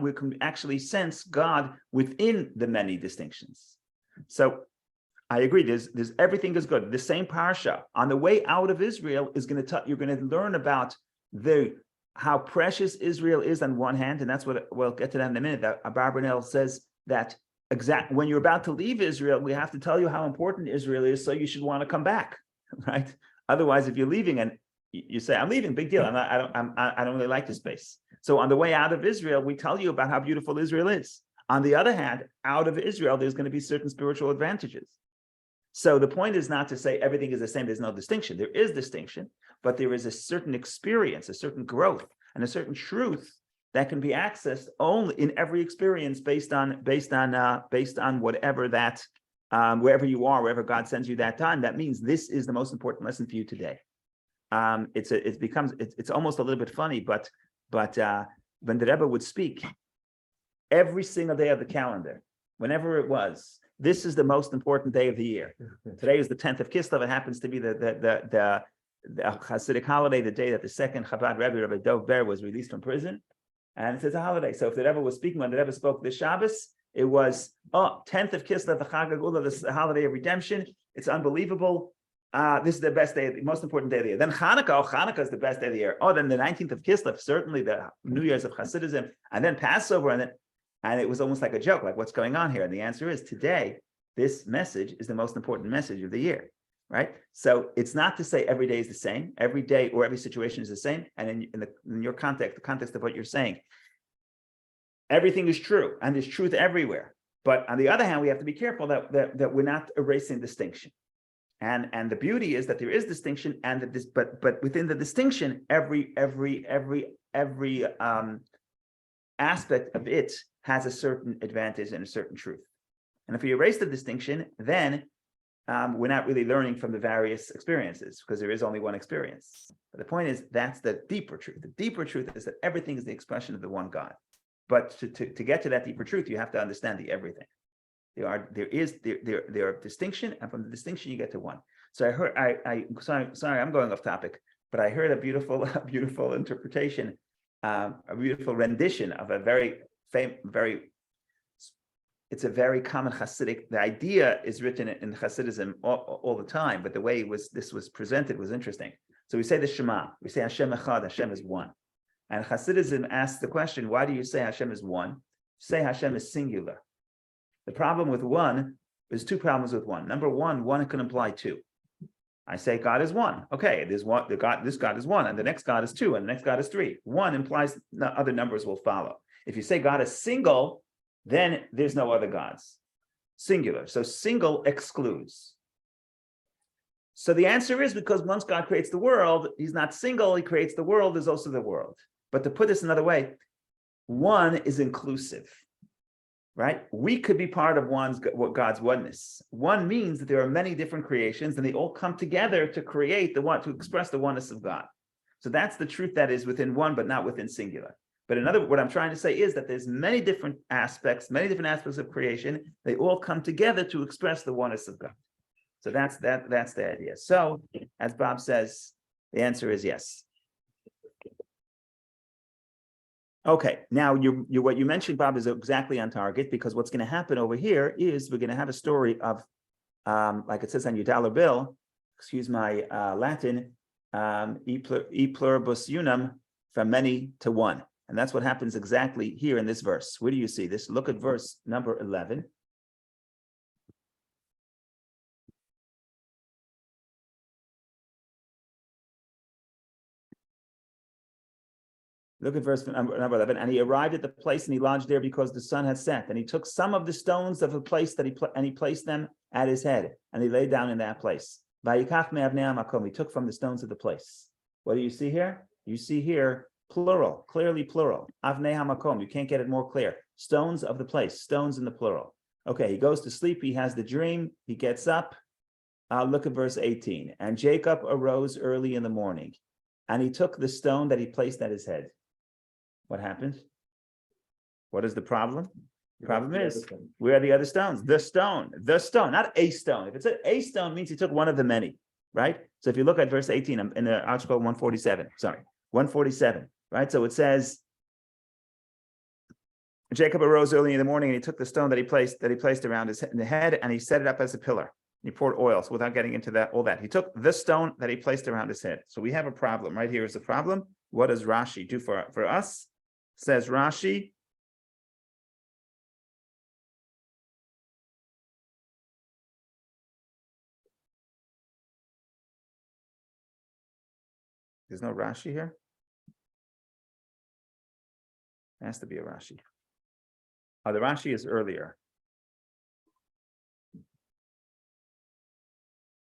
we can actually sense God within the many distinctions. So I agree. There's everything is good. The same parsha on the way out of Israel is going to you're going to learn about how precious Israel is on one hand, and that's what we'll get to that in a minute. That Abarbanel says that when you're about to leave Israel, we have to tell you how important Israel is, so you should want to come back, right? Otherwise, if you're leaving and you say, "I'm leaving," big deal. I don't really like this space. So on the way out of Israel, we tell you about how beautiful Israel is. On the other hand, out of Israel, there's going to be certain spiritual advantages. So the point is not to say everything is the same. There's no distinction. There is distinction, but there is a certain experience, a certain growth, and a certain truth that can be accessed only in every experience based on whatever that wherever you are, wherever God sends you that time. That means this is the most important lesson for you today. It's almost a little bit funny, but when the Rebbe would speak every single day of the calendar, whenever it was, this is the most important day of the year. Today is the 10th of Kislev. It happens to be the Hasidic holiday, the day that the second Chabad Rebbe, Rabbi Dov Ber, was released from prison. And it's a holiday. So if the Rebbe was speaking, when the Rebbe spoke this Shabbos, it was 10th of Kislev, the Chag HaGeula, the holiday of redemption. It's unbelievable. This is the best day, the most important day of the year. Then Hanukkah is the best day of the year. Then the 19th of Kislev, certainly the New Year's of Hasidism, and then Passover, and it was almost like a joke, like what's going on here? And the answer is today, this message is the most important message of the year, right? So it's not to say every day is the same, every day or every situation is the same. And in your context, the context of what you're saying, everything is true and there's truth everywhere. But on the other hand, we have to be careful that we're not erasing distinction. And the beauty is that there is distinction, and that but within the distinction, every aspect of it has a certain advantage and a certain truth. And if we erase the distinction, then we're not really learning from the various experiences, because there is only one experience. But the point is, that's the deeper truth. The deeper truth is that everything is the expression of the one God. But to get to that deeper truth, you have to understand the everything. There are distinction, and from the distinction you get to one. So I heard, sorry, I'm going off topic, but I heard a beautiful interpretation, a beautiful rendition of a it's a very common Hasidic. The idea is written in Hasidism all the time, but the way this was presented was interesting. So we say the Shema, we say Hashem Echad, Hashem is one. And Hasidism asks the question, why do you say Hashem is one? Say Hashem is singular. The problem with one, there's two problems with one. Number one can imply two. I say God is one. Okay, there's one, this God is one, and the next God is two, and the next God is three. One implies other numbers will follow. If you say God is single, then there's no other gods. Singular. So single excludes. So the answer is because once God creates the world, he's not single, he creates the world, there's also the world. But to put this another way, one is inclusive, right? We could be part of God's oneness. One means that there are many different creations and they all come together to create to express the oneness of God. So that's the truth that is within one, but not within singular. But what I'm trying to say is that there's many different aspects of creation. They all come together to express the oneness of God. So that's the idea. So as Bob says, the answer is yes. Okay, now what you mentioned, Bob, is exactly on target, because what's going to happen over here is we're going to have a story of, like it says on your dollar bill, excuse my Latin, e pluribus unum, from many to one. And that's what happens exactly here in this verse. Where do you see this? Look at verse number 11. Look at verse number 11. And he arrived at the place and he lodged there because the sun had set. And he took some of the stones of the place and he placed them at his head. And he lay down in that place. He took from the stones of the place. What do you see here? You see here plural, clearly plural. Avnei hamakom. You can't get it more clear. Stones of the place, stones in the plural. Okay, he goes to sleep. He has the dream. He gets up. Look at verse 18. And Jacob arose early in the morning, and he took the stone that he placed at his head. What happened? What is the problem? The problem is, where are the other stones? The stone, not a stone. If it's a stone, it means he took one of the many, right? So if you look at verse 18 in the article 147, 147, right? So it says, Jacob arose early in the morning and he took the stone that he placed around his head and he set it up as a pillar. He poured oil. So without getting into all that, he took the stone that he placed around his head. So we have a problem. Right here is the problem. What does Rashi do for us? Says Rashi, there's no Rashi here. There has to be a Rashi. Oh, the Rashi is earlier.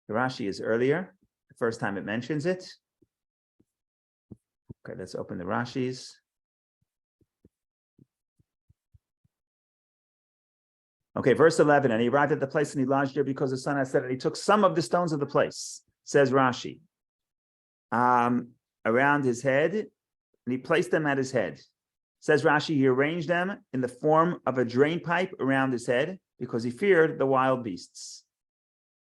The Rashi is earlier. The first time it mentions it. Okay, let's open the Rashis. Okay, verse 11, and he arrived at the place and he lodged there because the sun had set, and he took some of the stones of the place, says Rashi, around his head, and he placed them at his head. Says Rashi, he arranged them in the form of a drain pipe around his head because he feared the wild beasts.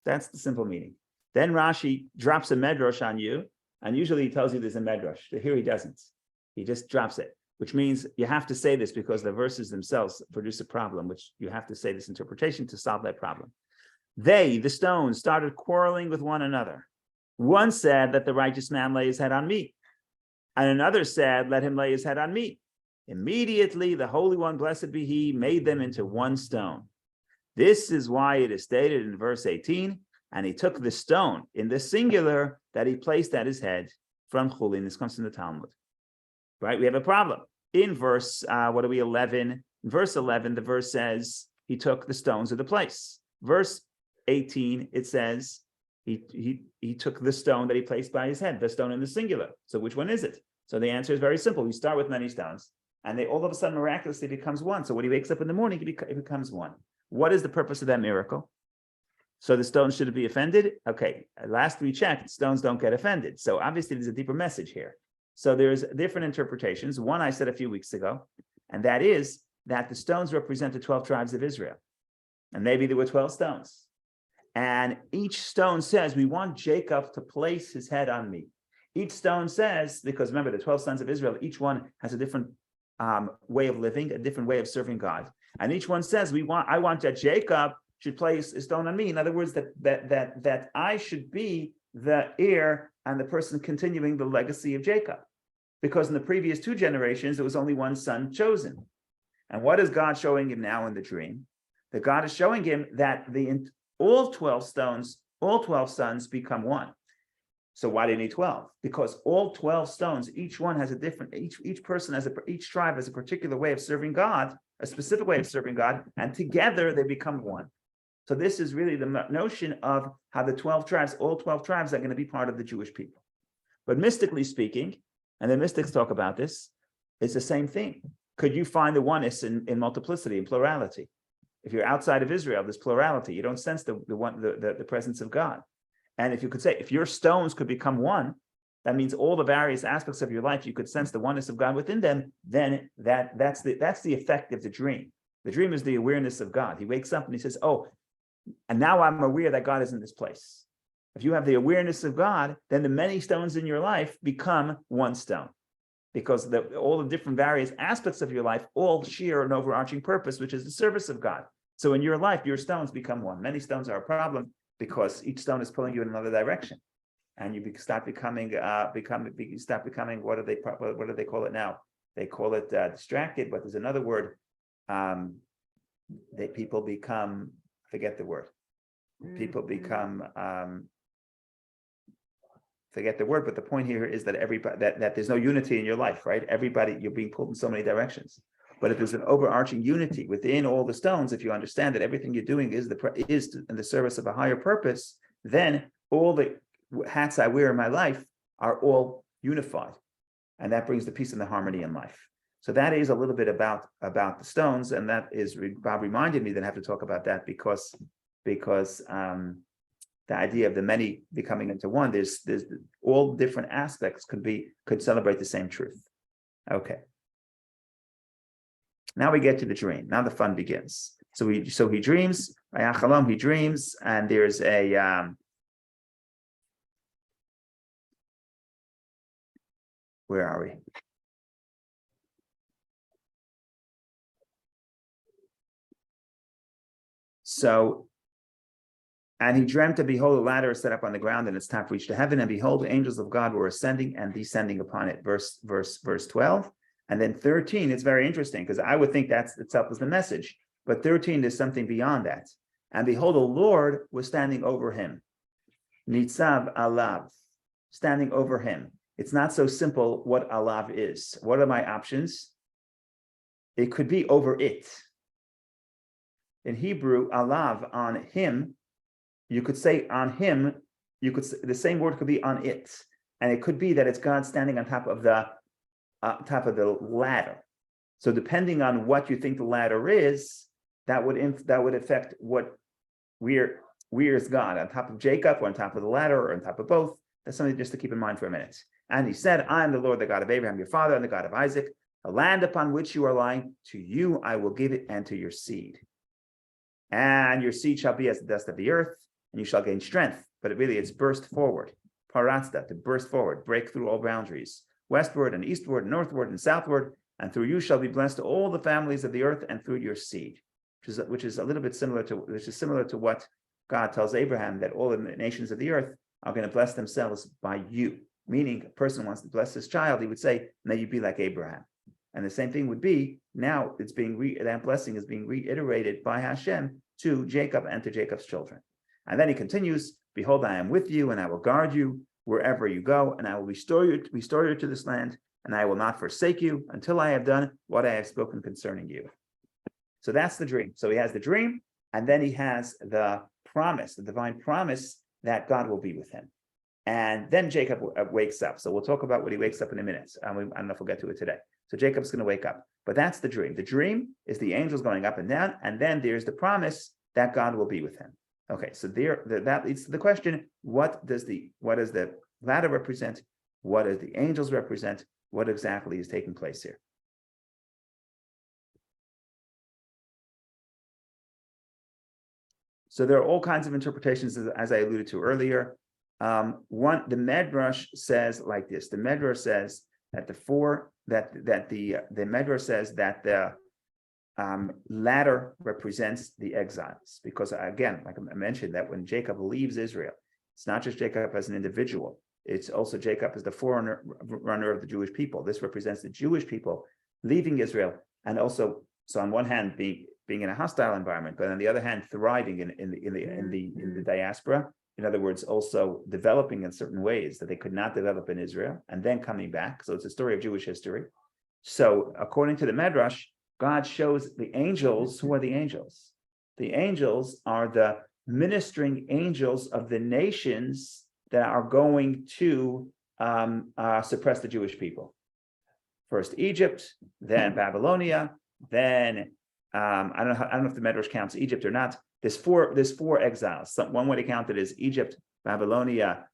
That's the simple meaning. Then Rashi drops a medrash on you, and usually he tells you there's a medrash. Here he doesn't. He just drops it, which means you have to say this because the verses themselves produce a problem, which you have to say this interpretation to solve that problem. They, the stones, started quarreling with one another. One said, let the righteous man lay his head on me. And another said, let him lay his head on me. Immediately, the Holy One, blessed be he, made them into one stone. This is why it is stated in verse 18, and he took the stone in the singular that he placed at his head from Chulin. This comes from the Talmud. Right? We have a problem. In verse, 11? In verse 11, the verse says, he took the stones of the place. Verse 18, it says, he took the stone that he placed by his head, the stone in the singular. So which one is it? So the answer is very simple. We start with many stones, and they all of a sudden miraculously becomes one. So when he wakes up in the morning, it becomes one. What is the purpose of that miracle? So the stones shouldn't be offended? Okay, last we checked, stones don't get offended. So obviously there's a deeper message here. So there's different interpretations. One I said a few weeks ago, and that is that the stones represent the 12 tribes of Israel. And maybe there were 12 stones. And each stone says, we want Jacob to place his head on me. Each stone says, because remember, the 12 sons of Israel, each one has a different way of living, a different way of serving God. And each one says, I want that Jacob should place a stone on me. In other words, that I should be the heir and the person continuing the legacy of Jacob. Because in the previous 2 generations, there was only one son chosen. And what is God showing him now in the dream? That God is showing him that all 12 sons become one. So why do you need 12? Because all 12 stones, each one has a different, each person has each tribe has a particular way of serving God, a specific way of serving God, and together they become one. So this is really the notion of how the 12 tribes, all 12 tribes are going to be part of the Jewish people. But mystically speaking, and the mystics talk about this, it's the same thing. Could you find the oneness in multiplicity, in plurality? If you're outside of Israel, there's plurality. You don't sense the presence of God. And if you could say, if your stones could become one, that means all the various aspects of your life, you could sense the oneness of God within them, then that's the effect of the dream. The dream is the awareness of God. He wakes up and he says, oh, and now I'm aware that God is in this place. If you have the awareness of God, then the many stones in your life become one stone, because all the different various aspects of your life all share an overarching purpose, which is the service of God. So in your life, your stones become one. Many stones are a problem because each stone is pulling you in another direction, and you start becoming what do they call it now? They call it distracted, but there's another word. People become, forget the word. People become forget the word, but the point here is that that there's no unity in your life, right? Everybody, you're being pulled in so many directions. But if there's an overarching unity within all the stones, if you understand that everything you're doing is in the service of a higher purpose, then all the hats I wear in my life are all unified, and that brings the peace and the harmony in life. So that is a little bit about the stones, and that is Bob reminded me that I have to talk about that because the idea of the many becoming into one, there's all different aspects could celebrate the same truth. Okay. Now we get to the dream. Now the fun begins. So he dreams, he dreams, and there's a where are we? So, and he dreamt, and behold, a ladder is set up on the ground, and its top reached to heaven, and behold, angels of God were ascending and descending upon it. Verse 12. And then 13, it's very interesting, because I would think that's itself is the message. But 13, there's something beyond that. And behold, the Lord was standing over him. Nitzav alav, standing over him. It's not so simple what alav is. What are my options? It could be over it. In Hebrew, alav, on him, you could say on him, the same word could be on it. And it could be that it's God standing on top of the ladder. So depending on what you think the ladder is, that would affect where is God, on top of Jacob, or on top of the ladder, or on top of both. That's something just to keep in mind for a minute. And he said, I am the Lord, the God of Abraham, your father, and the God of Isaac. The land upon which you are lying, to you I will give it, and to your seed. And your seed shall be as the dust of the earth, and you shall gain strength. But it's burst forward. Paratzda, to burst forward, break through all boundaries, westward and eastward, and northward and southward, and through you shall be blessed all the families of the earth, and through your seed, which is a little bit similar to what God tells Abraham, that all the nations of the earth are going to bless themselves by you. Meaning, a person wants to bless his child, he would say, may you be like Abraham. And the same thing would be, now it's being that blessing is being reiterated by Hashem to Jacob and to Jacob's children. And then he continues, behold, I am with you, and I will guard you wherever you go, and I will restore you to this land, and I will not forsake you until I have done what I have spoken concerning you. So that's the dream. So he has the dream, and then he has the promise, the divine promise that God will be with him. And then Jacob wakes up. So we'll talk about what he wakes up in a minute. I don't know if we'll get to it today. So Jacob's going to wake up. But that's the dream. The dream is the angels going up and down, and then there's the promise that God will be with him. Okay, so that leads to the question, what does the ladder represent? What does the angels represent? What exactly is taking place here? So there are all kinds of interpretations, as I alluded to earlier. The Medrash says like this. The Medrash says that the Medrash says that the ladder represents the exiles, because again, like I mentioned, that when Jacob leaves Israel, it's not just Jacob as an individual, it's also Jacob as the forerunner of the Jewish people. This represents the Jewish people leaving Israel, and also, so on one hand being in a hostile environment, but on the other hand thriving in the diaspora. In other words, also developing in certain ways that they could not develop in Israel, and then coming back. So it's a story of Jewish history. So according to the Medrash, God shows the angels. Who are the angels? The angels are the ministering angels of the nations that are going to suppress the Jewish people. First Egypt, then Babylonia, then I don't know if the Medrash counts Egypt or not. There's four exiles. One way to count it is Egypt, Babylonia,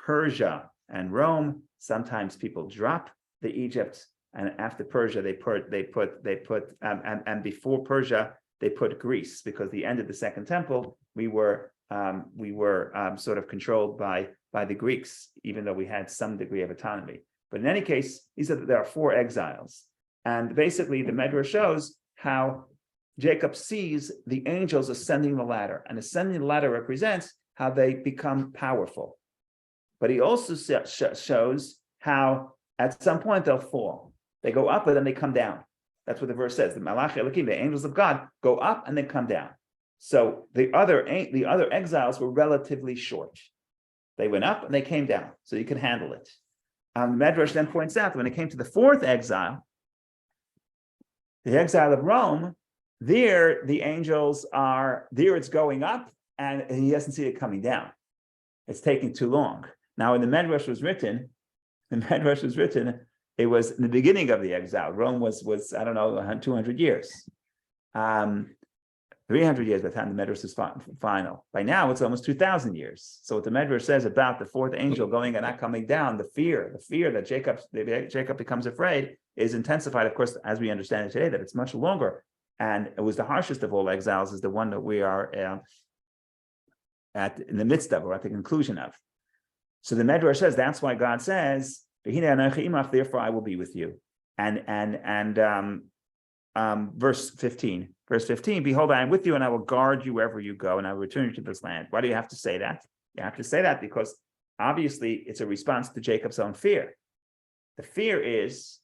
Persia, and Rome. Sometimes people drop the Egypt, and after Persia they put and before Persia they put Greece, because the end of the Second Temple we were sort of controlled by the Greeks, even though we had some degree of autonomy. But in any case, there are four exiles, and basically the Medrash shows how Jacob sees the angels ascending the ladder, and ascending the ladder represents how they become powerful. But he also shows how at some point they'll fall. They go up, but then they come down. That's what the verse says. The Malach Elokim, the angels of God, go up and then come down. So the other exiles were relatively short. They went up and they came down, so you can handle it. The Medrash then points out that when it came to the fourth exile, the exile of Rome, there the angels are, there it's going up and he doesn't see it coming down. It's taking too long. Now, when the Medrash was written, it was in the beginning of the exile. Rome was I don't know, 200 years. 300 years by the time the Medrash is final. By now, it's almost 2,000 years. So what the Medrash says about the fourth angel going and not coming down, the fear that Jacob becomes afraid is intensified, of course, as we understand it today, that it's much longer. And it was the harshest of all exiles, is the one that we are in the midst of, or at the conclusion of. So the Medrash says that's why God says, therefore I will be with you. And verse 15, behold, I am with you and I will guard you wherever you go, and I will return you to this land. Why do you have to say that? You have to say that because obviously it's a response to Jacob's own fear. The fear is,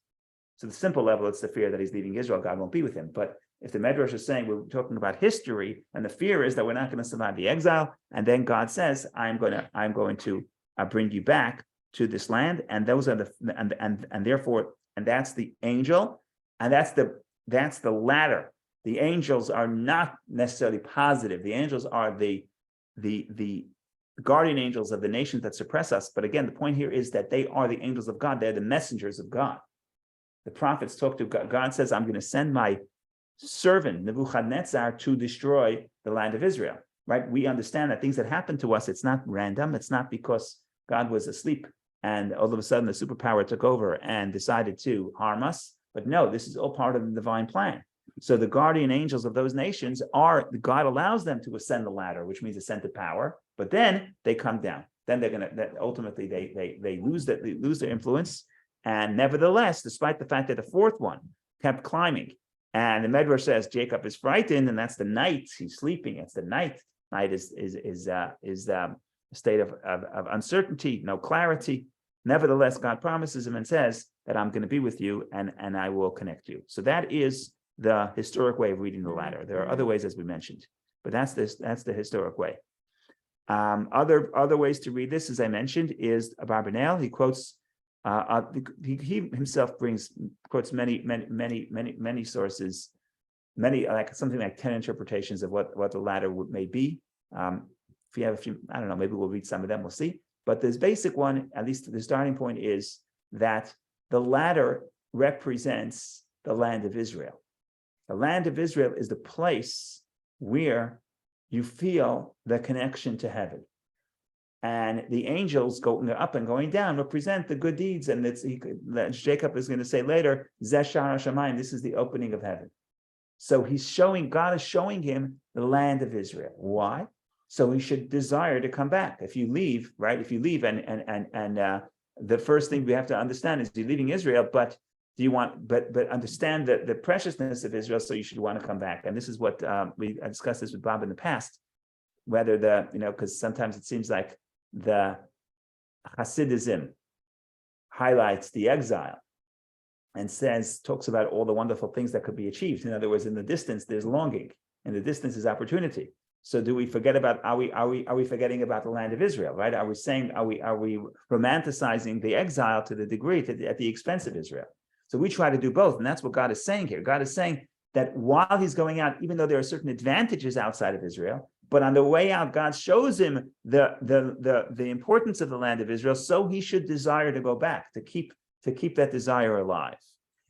so the simple level, it's the fear that he's leaving Israel, God won't be with him. But if the Medrash is saying we're talking about history, and the fear is that we're not going to survive the exile, and then God says, I'm going to bring you back to this land, and those are and therefore, and that's the angel, and that's the ladder. The angels are not necessarily positive. The angels are the guardian angels of the nations that suppress us. But again, the point here is that they are the angels of God. They're the messengers of God. The prophets talk to God. God says, I'm going to send my servant Nebuchadnezzar to destroy the land of Israel. Right? We understand that things that happen to us, it's not random. It's not because God was asleep and all of a sudden the superpower took over and decided to harm us. But no, this is all part of the divine plan. So the guardian angels of those nations God allows them to ascend the ladder, which means ascend to power, but then they come down. Then ultimately they lose their influence. And nevertheless, despite the fact that the fourth one kept climbing, and the Medrash says Jacob is frightened, and that's the night, he's sleeping. It's the night. Night is a state of uncertainty, no clarity. Nevertheless, God promises him and says that I'm going to be with you and I will connect you. So that is the historic way of reading the ladder. There are other ways, as we mentioned, but that's the historic way. Other ways to read this, as I mentioned, is Abarbanel. He quotes he himself quotes many sources, like something like 10 interpretations of what the ladder may be. If you have a few, I don't know, maybe we'll read some of them, we'll see. But this basic one, at least the starting point, is that the ladder represents the land of Israel. The land of Israel is the place where you feel the connection to heaven. And the angels going up and going down represent the good deeds. And Jacob is going to say later, Zeh Sha'ar Shamayim, this is the opening of heaven. So God is showing him the land of Israel. Why? So he should desire to come back. If you leave, right? If you leave, and the first thing we have to understand is you're leaving Israel, but do you want? But understand that the preciousness of Israel. So you should want to come back. And this is what I discussed this with Bob in the past. Whether because sometimes it seems like the Hasidism highlights the exile and talks about all the wonderful things that could be achieved. In other words, in the distance, there's longing. In the distance is opportunity. So do we forget about, are we forgetting about the land of Israel, right? Are we romanticizing the exile to the degree at the expense of Israel? So we try to do both. And that's what God is saying here. God is saying that while he's going out, even though there are certain advantages outside of Israel, but on the way out, God shows him the importance of the land of Israel. So he should desire to go back, to keep that desire alive.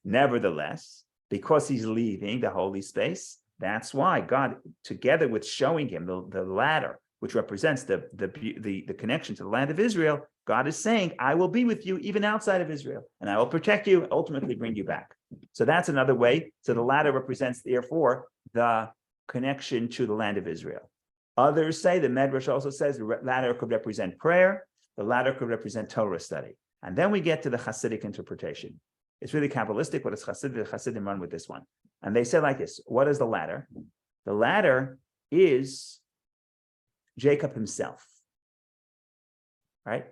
Nevertheless, because he's leaving the holy space, that's why God, together with showing him the ladder, which represents the connection to the land of Israel, God is saying, I will be with you even outside of Israel, and I will protect you, ultimately bring you back. So that's another way. So the ladder represents, therefore, the connection to the land of Israel. Others say, the Medrash also says, the ladder could represent prayer, the ladder could represent Torah study. And then we get to the Hasidic interpretation. It's really Kabbalistic, but it's Hasidic. The Hasidim run with this one. And they say like this, what is the ladder? The ladder is Jacob himself, right?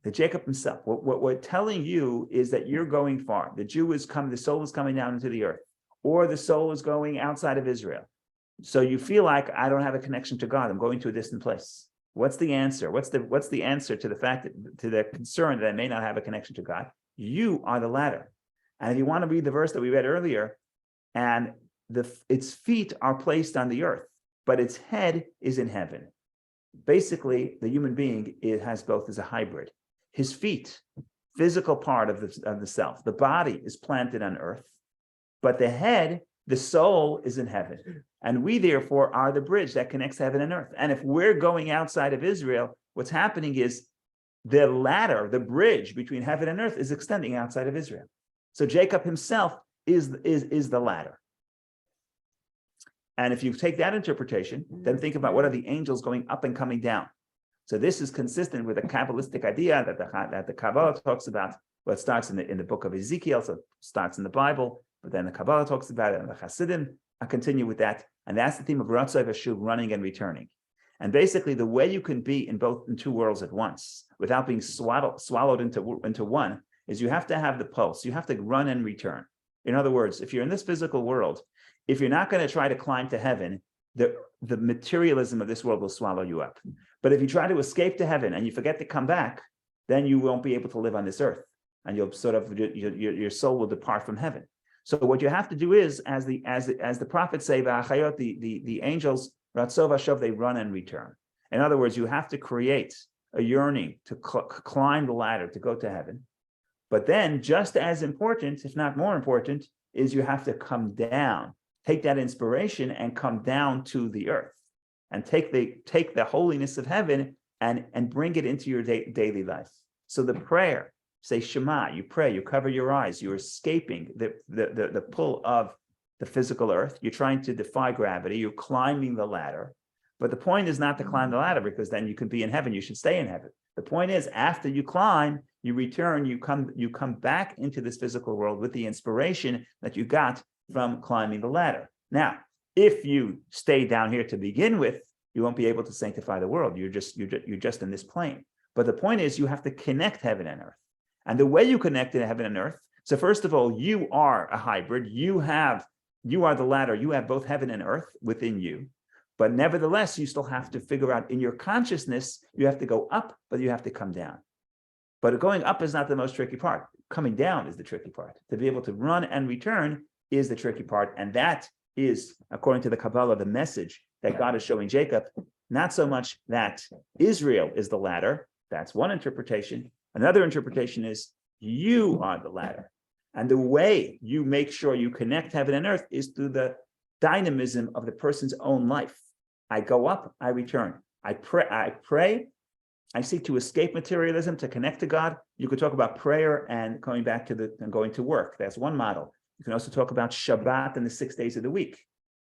The Jacob himself. What we're telling you is that you're going far. The soul is coming down into the earth, or the soul is going outside of Israel. So you feel like, I don't have a connection to God. I'm going to a distant place. What's the answer? What's the answer to the fact to the concern that I may not have a connection to God? You are the ladder. And if you want to read the verse that we read earlier, and its feet are placed on the earth, but its head is in heaven. Basically, the human being has both as a hybrid. His feet, physical part of the self, the body is planted on earth, but the head, the soul, is in heaven. And we, therefore, are the bridge that connects heaven and earth. And if we're going outside of Israel, what's happening is the ladder, the bridge between heaven and earth, is extending outside of Israel. So Jacob himself is the ladder. And if you take that interpretation, then think about what are the angels going up and coming down. So this is consistent with a Kabbalistic idea that the Kabbalah talks about. Well, it starts in the book of Ezekiel, so it starts in the Bible, but then the Kabbalah talks about it, and the Hasidim continue with that. And that's the theme of Ratzai Vashuv, running and returning. And basically, the way you can be in two worlds at once without being swallowed into one is you have to have the pulse. You have to run and return. In other words, if you're in this physical world, if you're not going to try to climb to heaven, the materialism of this world will swallow you up. But if you try to escape to heaven and you forget to come back, then you won't be able to live on this earth, and you'll your soul will depart from heaven. So what you have to do is, as the prophets say, the angels, Ratzov Hashav, they run and return. In other words, you have to create a yearning to climb the ladder to go to heaven. But then, just as important, if not more important, is you have to come down, take that inspiration and come down to the earth, and take the holiness of heaven and bring it into your daily life. So the prayer, say Shema, you pray, you cover your eyes, you're escaping the pull of the physical earth. You're trying to defy gravity, you're climbing the ladder. But the point is not to climb the ladder, because then you can be in heaven, you should stay in heaven. The point is, after you climb, you return, you come back into this physical world with the inspiration that you got from climbing the ladder. Now, if you stay down here to begin with, you won't be able to sanctify the world. You're just in this plane. But the point is, you have to connect heaven and earth. And the way you connect to heaven and earth, so first of all, you are a hybrid. You are the ladder. You have both heaven and earth within you. But nevertheless, you still have to figure out in your consciousness, you have to go up, but you have to come down. But going up is not the most tricky part. Coming down is the tricky part. To be able to run and return is the tricky part. And that is, according to the Kabbalah, the message that God is showing Jacob. Not so much that Israel is the ladder. That's one interpretation. Another interpretation is you are the ladder. And the way you make sure you connect heaven and earth is through the dynamism of the person's own life. I go up, I return. I pray, I seek to escape materialism, to connect to God. You could talk about prayer and going back to and going to work. That's one model. You can also talk about Shabbat and the 6 days of the week.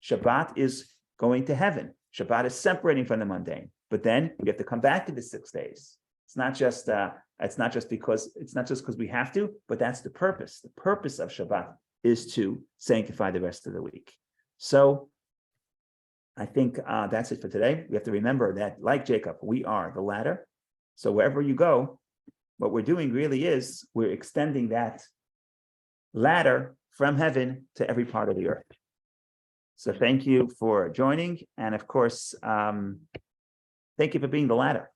Shabbat is going to heaven. Shabbat is separating from the mundane. But then you have to come back to the 6 days. It's not just because we have to, but that's the purpose. The purpose of Shabbat is to sanctify the rest of the week. So I think that's it for today. We have to remember that, like Jacob, we are the ladder. So wherever you go, what we're doing really is we're extending that ladder from heaven to every part of the earth. So thank you for joining. And of course, thank you for being the ladder.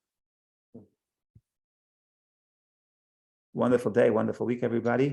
Wonderful day, wonderful week, everybody.